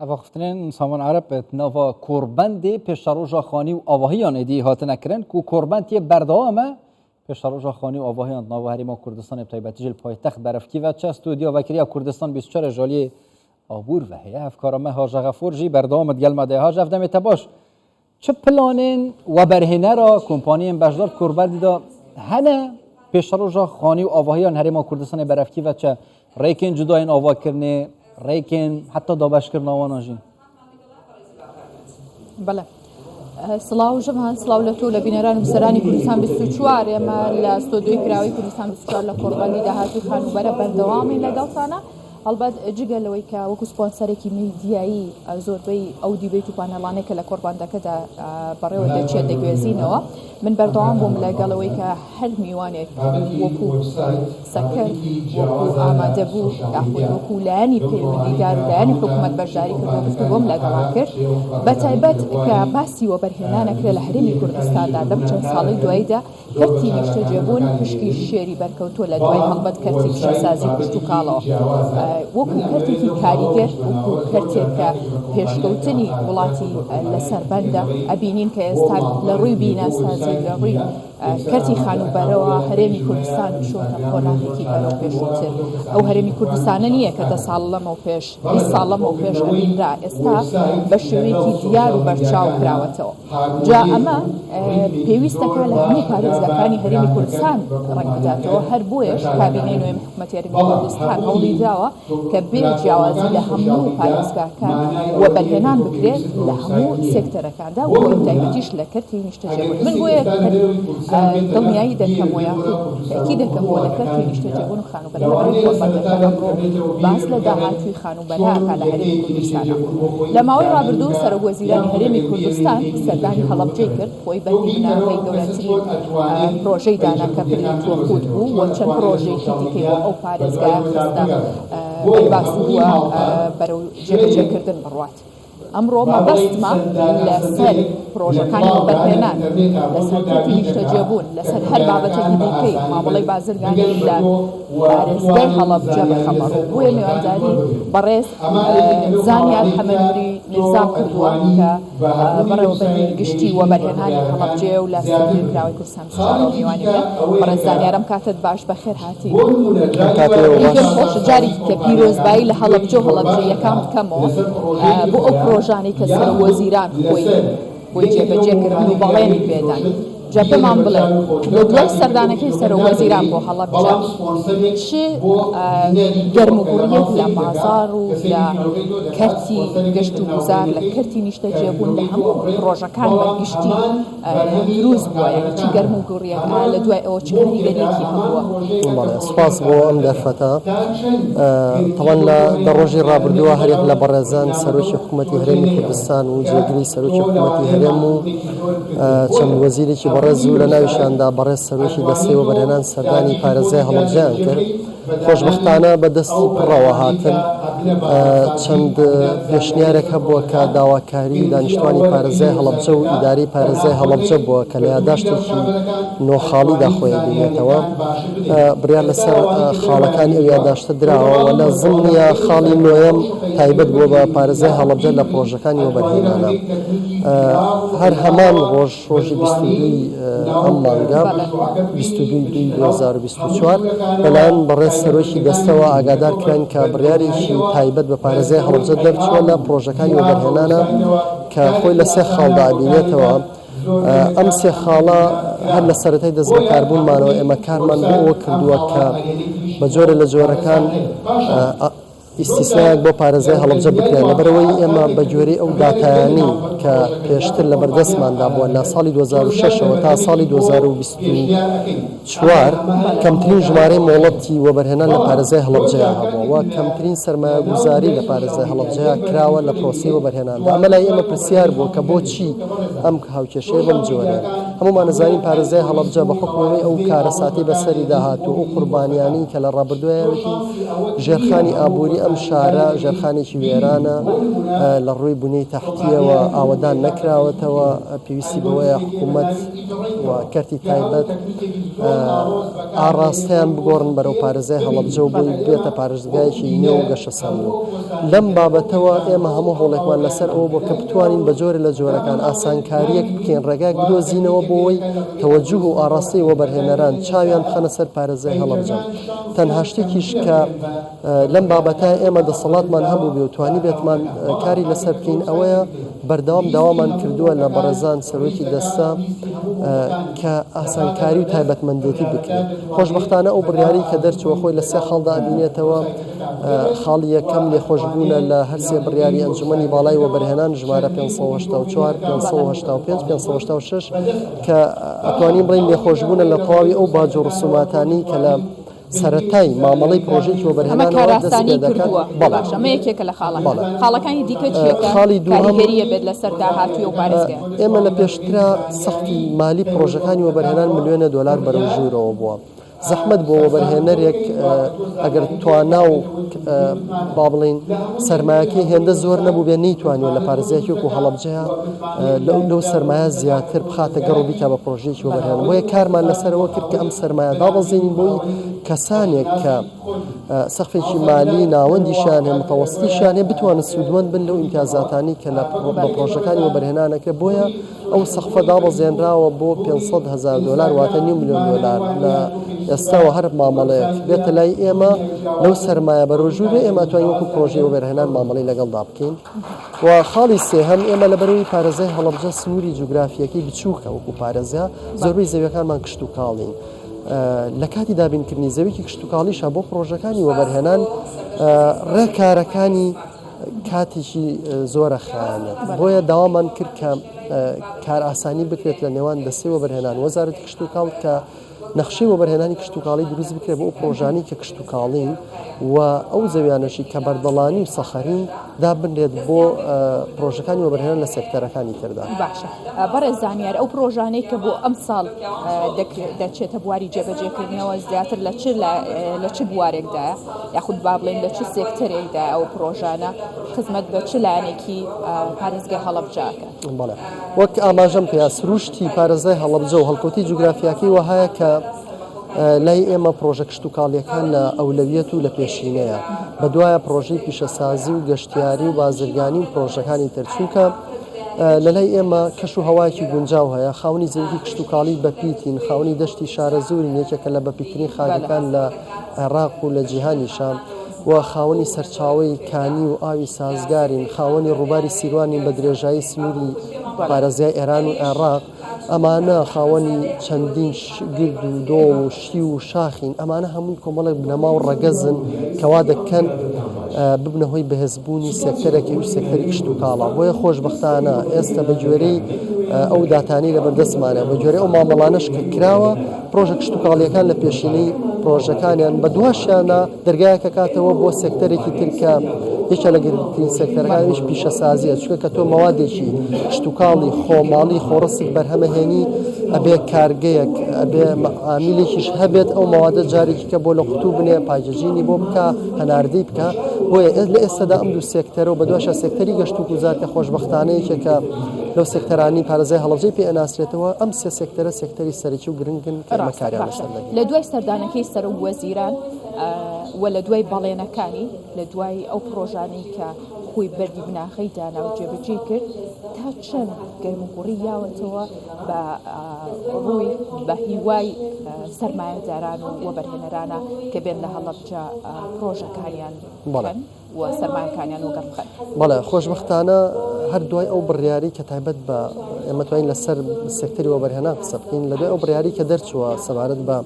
افاقفتنین سامان عرب نوا کوربندی پیشتروجا خانی و آواهیان ادی هات نکرن کو کوربندی بردامه پیشتروجا خانی و آواهیان نوا هریما کردستان ابتایبتی جل پایتخت برفکی و چه استودیو وکریا کردستان 24 جالی آبور و هیا افکارمه ها جغفور جی بردامت گلمه ده ها جفدم تباش چه پلانین و برهنه را کمپانی بجدار کوربندی دا هنه پیشتروجا خانی و آواهیان هریما کردستان برفکی و چه ریکن جدا این آوا کرنه ریکن حتی دابش کردن آواناجی. بله. سلاو جمعان سلاو لطول بینران و سرانی کردستان 24 اما لاستودیوی کراوی کردستان 24 لکوربانی دهاتو خانو برا بردوامی لگلتانه البته جگل وی که وکو سپانسری کی میدیایی زوربی او دیبی تو پانلانه که لکوربانده که دا برای وده چیه دگوزینه من بردوام بوم لگل وی که هر میوانه وکو سکر وکو آماده بو اخود وکو لانی پیوندی دار لانی حکومت بجاری کرده گفتو بوم لگلان کرد بتایبت که باسی و برهنانه که لحرمی کردستان دادم چند سالی دوایی دا کرتی نشته جبون پشکی شیری برکوتو لدوای هلبت کرتی بشسازی پشتو کالا وەکو کەرتێکی کاریگەر وەکو کەرتێکە پێشکەوتنی وڵاتی لەسەربەندە ئەبینین کە ئێستا لە ڕووی بیناسازی لە ڕووی کەرتی خانوبەرەوە هەرێمی کوردستان چۆنە کۆناغێکی بەرەو پێشووتر ئەو هەرێمی کوردستانە نییە کە 10 ساڵ لەمەوە پێش 20 ساڵ لەمەوە پێش ئەبینرا ئێستا بە شێوەیەکی دیار و بەرچاو کراوەتەوە جا ئەمە پێویستەکە لە هەموو پارێزگاکانی هەرێمی کوردستان ڕەنگ بداتەوە هەر بۆیش کابینەی نوێی حکوومەتی هەرێمی کوردستان هەوڵی داوە کە بێ جیاوازی لە هەموو پارێزگاکان و بەرهێنان بکرێت لە هەموو سێکتەرەکاندا و تایبەتیش لە کەرتی نیشتەجێبوون من بۆیە دڵنیایی دەکەم و یاخود تاکی دەکەم بۆ لە کەرتی نیشتەجێبوون و خانوبەرە بەرەی کۆربەندەکە ئەمڕۆ باس لە داهاتووی خانوبەرەکە لە هەرێمی کوردستانە لە ماوەی ڕابردوو سەرۆکوەزیرانی هەرێمی کوردستان سەردانی هەڵەبجەی کرد خۆی بەری بناغەی گەورەترین پرۆژەی دانا کە پرێتوە خود بوو و چەند پرۆژەیەکی دیکەی بۆ ئەو پارێزگایە خستە باس بووە بەرەو جێبەجێکردن بڕوات ئەمڕۆ مەبەستمە لەسەر پرۆژەکانی بەرهێنان لەسەر کەرتی نیشتەجێبوون لەسەر هەر بابەتێکی دیکەی مامەڵەی بازرگانی لە پارێزگای هەڵەبجە بخەمەڕوو بۆیە میوانداری بەڕێز زانیار حەمەدنووری نیرزام کردووە کە بەڕێوەبەری گشتی و بەرهێنانی هەڵەبجێ و لە ستۆدیۆی کراوەی کوردستان سوچارەوە میوانی بێت بەڕێز زانیارم کاتت باش بەخێر هاتی ئیدر خۆش جاری کە پیرۆزبایی لە هەڵەبجە و هەڵەبجە یەکان بکەمەوە بۆ ئەو پرۆژانەی کە سەرۆکوەزیران خۆی بۆی جێبەجێکردن و بەڵێنی پێدان جا پێمان بڵێ لە دوای سەردانەکەی سەرۆکوەزیران بۆ هەڵەبجە چ گەرموگوڕیەک لە بازاڕ و لە کەرتی گەشت و گوزار لە کەرتی نیشتەجێبوون لە هەموو پرۆژەکان بەگشتی دروست بووە یعنی چی گەرموگوڕیەک لە دوای ئەوە چ کاریگەریەکی هەبووە سپاس بۆ ئەم دەرفەتە تەواو لە ڕۆژی ڕابردووە هەرێک لە بەڕێزان سەرۆکی حکوومەتی هەرێمی کوردستان و جێگری سەرۆکی حکوومەتی هەرێم و چەند وەزیرێکی بەڕێز و لە ناویشاندا بەڕێز سەرۆکی دەستەی و بەرهێنان سەردانی پارێزگای هەڵەبجەیان کرد خۆشبەختانە بەدەستی پڕەوە هاتن چەند پێشنیارێک هەبووە کە داواکاری دانیشتوانی پارێزگای هەڵەبجە و ئیدارەی پارێزگای هەڵەبجە بووە کە لە یادداشتێکی نۆخاڵیدا خۆیان بینێتەوە بڕیار لەسەر خاڵەکانی ئەو یادداشتە دراوە و لە زمنیە خاڵی نۆیەم تایبەت بووە بە پارێزگای هەڵەبجە لە پرۆژەکانی وەبەرهێنانە هەر هەمان ڕۆژی 22 ئەم مانگە 22/2024 لەلایەن بەڕێز سەرۆکی دەستەوە ئاگادار کران کە بڕیارێکی تایبەت بە پارێزگای هەڵەبجە دەرچووە لە پرۆژەکانی وەبەرهێنانە کە خۆی لە سێ خاڵدا ئەبینێتەوە ئەم سێ خاڵە هەر لە سەرەتای دەست بەکاربوونمانەوە ئێمە کارمان بۆ ئەوە کردووە کە بە جۆرە لە جۆرەکان ئیسیسنایەک بۆ پارێزگای هەڵەبجە بکرێن لەبەرەوەی ئێمە بە جۆرەی ئەو داتایانی کە پێشتر لە بەردەستماندا بووە لە ساڵی 2006ەوە تا ساڵی 2024 کەمترین ژمارەی مۆڵەتی وەبەرهێنان لە پارێزگای هەڵەبجەیە هەبووە کەمترین سەرمایەگوزاری لە پارێزگای هەڵەبجەیە کراوە لە پرۆسی وەبەرهێناندا ئەمە لای ئێمە پرسیار بووە کە بۆچی ئەم هاوکێشەیە بەم جۆرە هەمومان دەزانین پارێزگای هەڵەبجە بە حکومەوەی ئەو کارەساتی بەسەری داهاتوو و قوربانیانی کە لە ڕابردوویەوەتی ژێرخانی ئابووری ئەم شارە ژێرخانێکی وێرانە لە ڕووی بنەی تاحتیەوە ئاوەدان نەکراوەتەوە پێویستی بەوەیە حکوومەت و کەرتی تایبەت ئاڕاستیان بگۆڕن بەرەو پارێزای هەڵەبجە و بۆی بێتە پارێزگایەکی نوێ و گەشە سەمبوو لەم بابەتەوە ئێمە هەموو هەوڵێکمان لەسەر ئەوە بۆ کە بتوانین بە جۆرە لە جۆرەکان ئاسانکاریەک بکەین ڕێگاک بدۆزینەوە بۆی تەوەجوه و ئاڕاستی وەبەرهێنەران چاویان بخەنە سەر پارێزای هەڵەبجە تەنها شتێکیش کە لەم بابەتە ئێمە دەسەڵاتمان هەبوو بێ و توانی بێتمان کاری لەسەر بکەین ئەوەیە بەردەوام داوامان کردووە لە بەڕێزان سەرۆکی دەستا کە ئاسانکاری و تایبەتمەندێتی بکرێت خۆشبەختانە ئەو بڕیاری کە دەرچووە خۆی لە سێ خاڵدا ئەبینێتەوە خاڵی یەکەم لێخۆشبوونە لە هەر سێ بڕیاری ئەنجومەنی باڵای وەبەرهێنان ژمارە 584 585 586 کە ئەتوانین بڵین لێخۆشبوونە لە تەواوی ئەو باج و ڕسوماتانی کە لە سەرەتای مامەڵەی پرۆژێکی وەبەرهێنانەوە دەست پێ دەکات باشە ئەمە یەکێکە لە خاڵەکانی دیکە چیەکە کاریگەریە بێت لەسەر داهاتوی و پارێزگای ئێمە لە پێشترا سەختی مالی پرۆژەکانی وەبەرهێنان ملیۆنە دۆلار بەرەو ژوورەوە بووە زەحمەت بۆ وەبەرهێنەرێک ئەگەر توانا و با بڵین سەرمایەکەی هێندە زۆر نەبوو بێ نەیتوانیوە لە پارێزایەکی وەکو هەڵەبجەیە لەو سەرمایە زیاتر بخاتە گەڕ و بیکە بە پرۆژەیەکی وەبەرهێنان بۆیە کارمان لەسەرەوە کرد کە ئەم سەرمایە دابەزێنین بۆی کەسانێک کە سەقفێکی مالی ناوەندیشان هەیە متەوەسطیشان هەیە بتوانن سوودمەند بن لەو ئیمتیازاتانی کە لە پرۆژەکانی وەبەرهێنانەکە بۆیە ئەو سەقفە دابەزێنراوە بۆ 500,000 دلار واتە $5 ملیۆن لە ئێستاوە هەر مامەڵەیەک بێتە لای ئێمە لەو سەرمایە بەڕۆژوو بێ ئێمە توانین وەکو پرۆژەی وەبەرهێنان مامەڵەی لەگەڵدا بکەین و خاڵی سێهەم ئێمە لەبەرەوەی پارێزای هەڵەبجە سنووری جوگرافیەکەی بچووکە وەکو پارێزە زۆربەی زەویەکانمان کشت و کاڵین لە کاتی دابینکردنی زەویکی کشت و کاڵیشە بۆ پرۆژەکانی وەبەرهێنان ڕێکارەکانی کاتێکی زۆرە خیانەت بۆیە داوامان کرد کە کار ئاسانی بکرێت لە نێوان دەستەی وەبەرهێنان وەزارەتی کشت و کاڵ کە نەخشەی وەبەرهێنانی کشت و کاڵی دروست بکرێت بۆ ئەو پرۆژانی کە کشت و کاڵین و ئەو زەویانەشی کە بەردەڵانی و سەخەرین دابنرێت بۆ پرۆژەکانی وەبەرهێنان لە سێکتەرەکانی تردا. باشە بەڕێز زانیار ئەو پرۆژانەی کە بۆ ئەم ساڵ دەچێتە بواری جێبەجێکردنەوە زیاتر لە چ بوارێکدایە یاخود با بڵێن لە چ سێکتەرێکدا ئەو پرۆژانە خزمەت بە چ لایەنێکی پارێزگای هەڵەبجەکە بەڵێ وەک ئاماژەم پێیا سروشتی پارێزای هەڵەبجە و هەڵکەوتی جوگرافیاکەی وهەیە کە لای ئێمە پرۆژە کشت و کاڵیەکان لە ئەولەویەت و لە پێشینەیە بە دوایە پرۆژەی پیشەسازی و گەشتیاری و بازرگانی و پرۆژەکانی تەرچووکە لە لای ئێمە کەش و هەوایەکی گونجاو هەیە خاونی زەوی کشت و کاڵی بەپیتین خاونی دەشتی شارە زوورین یەکێکە لە بەپیترین خاکەکان لە عێراق و لە جیهانی شام و خاوەنی سەرچاوی کانی و ئاوی سازگارین خاوەنی ڕووباری سیروانی بە درێژایی سنووری پارێزای ئێران و عێراق ئەمانە خاوەنی چەندین گرد و دۆ و شی و شاخین ئەمانە هەمووی کۆمەڵێک بنەما و ڕەگەزن کەوا دەکەن ببنە هۆی بەهێزبوونی سێکتەرێکی و سێکتەری کشت و کاڵە بۆیە خۆشبەختانە ئێستا بە گوێرەی ئەو داتانی لە بەردەستمانە بە گوێرەی ئەو مامەڵانەش کە کراوە پرۆژە کشت و کاڵیەکان لە پێشینەی پرۆژەکانیان بە دواشیانە دەرگایەکە کاتەوە بۆ سێکتەرێکی ترکە یەکە لە گرنگترین سێکتەرەکانیش پیشەسازیە چونکە کە تۆ مەوادێکی کشت و کاڵی خۆماڵی خۆڕەسێک بەرهەمەهێنی ئەبێ کارگەیەک ئەبێ عامیلێکیش هەبێت ئەو مەوادە جارێکی کە بۆ لە قوتوو بنێ پایجەژینی بۆ بکە هەناردەی بکە بۆیە لە ئێستادا ئەم دوو سێکتەرە و بە دواشە سێکتەری گەشت و گوزار کە خۆشبەختانەیەکێکە لەو سێکتەرانی پارێزای هەڵەبجەی پێ ئەناسرێتەوە ئەم سێ سێکتەرە سێکتەری سەرەکی و گرنگن کە بەکاریان لەسەر دەگرێت لە دوای سەردانەکەی سەر و وەزیران و لە دوای بەڵێنەکانی لە دوای ئەو پرۆژانەی کە خۆی بەردی بناخەی دانا و جێبەجێ کرد تا چەند گەرموگوڕی یاوەتەوە بە ڕووی بە هیوای سەرمایەداران و وەبەرهێنەرانە کە بێن لە هەڵەبجە پرۆژەکانیان بڵێن و سەرمایەکانیان وەگەڕ بخەن. بەڵێ خۆشبەختانە هەر دوای ئەو بڕیاری کە تایبەت بە ئێمە توانین لەسەر سێکتەری وەبەرهێنان قسە بکەین لە دوای ئەو بڕیاری کە دەرچووە سەبارەت بە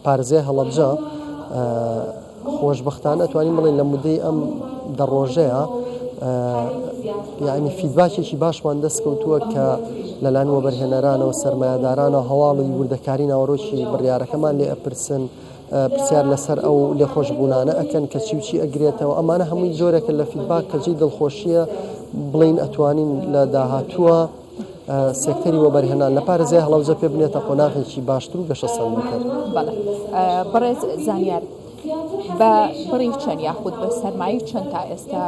پارێزای هەڵەبجە خۆشبەختانە توانین بڵێن لە مودەی ئەم دەڕۆژەیە یعنی فیدباکێکی باشمان دەستکەوتووە کە لەلایەن وەبەرهێنەرانەوە سەرمایەدارانە هەواڵی وردەکاری ناوەڕۆکی بڕیارەکەمان لێ ئەپرسن پرسیار لەسەر ئەو لێخۆشبوونانە ئەکەن کە چی ئەگرێتەوە ئەمانە هەمووی جۆرێکە لە فیدباک کەجێی دڵخۆشیە بڵین ئەتوانین لە داهاتووە سێکتەری وەبەرهێنان لە پارێزای هەڵەبجە پێ بنێتە قۆناغێکی باشتر و گەشە سەمبووتر. بەڵێ بەڕێز زانیار بە بڕی چەند یاخود بە سەرمایی چەند تا ئێستا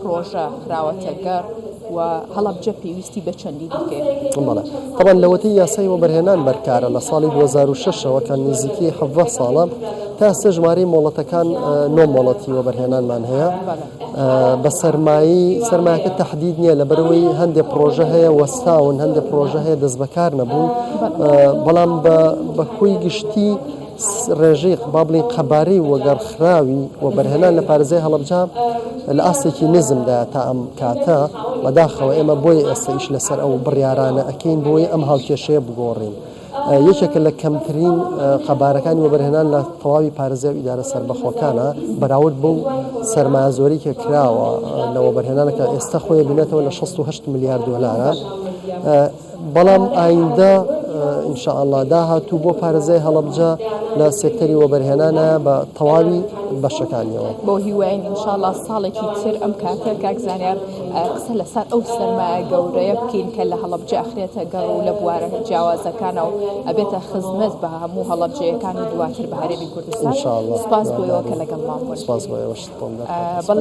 پرۆژە خراوەتە گەڕ و هەڵەبجە پێویستی بە چەندی دیکە طبعا لەوەتی یاسای وەبەرهێنان بەرکارە لە ساڵی 2006ەوە کە نزیکی 17 ساڵە تا ئێستا ژمارەی مۆڵەتەکان 9 مۆڵەتی وەبەرهێنانمان هەیە بە سەرمایەکە تەحدید نییە لەبەرەوەی هەندێک پرۆژە هەیە وەستاون هەندێک پرۆژە هەیە دەست بەکار نەبوو بەڵام بە کوی گشتی ڕێژەی بابلی قەبارەی وەگەڕخراوی وەبەرهێنان لە پارێزەی هەڵەبجە لە ئاستێکی نزمدا تا ئەم کاتە بەداخەوە ئێمە بۆی ئێستا ئیش لەسەر ئەو بڕیارانە ئەکەین بۆی ئەم هاوکێشەیە بگۆڕین یەکێکە لە کەمترین قەبارەکانی وەبەرهێنان لە تەواوی پارێزە و ئیدارە سەربەخۆکانە بەراورد بەو سەرمایە زۆری کە کراوە لە وەبەرهێنانەکە ئێستا خۆی بینێتەوە لە 68 میلیارد دۆلارە بەڵام ئایندە ئینشاءالله داهاتوو بۆ پارێزەی هەڵەبجە لە سێکتەری وەبەرهێنانە بە تەواوی بەشەکانیەوە بۆ هیواین ئینشاءالله ساڵێکی تر ئەم کاتە کاکزانیار قسە لەسەر ئەو سەرمایە گەورەیە بکەین کە لە هەڵەبجە ئەخرێتە گەڕ و لە بوارە جیاوازەکانە و ئەبێتە خزمەت بە هەموو هەڵەبجەیەکان و دواتر بە هەرێمی کوردستان ئینشاءالله سپاس بۆیەوە کە لەگەڵمان بوون سپاس بۆ ئێوەش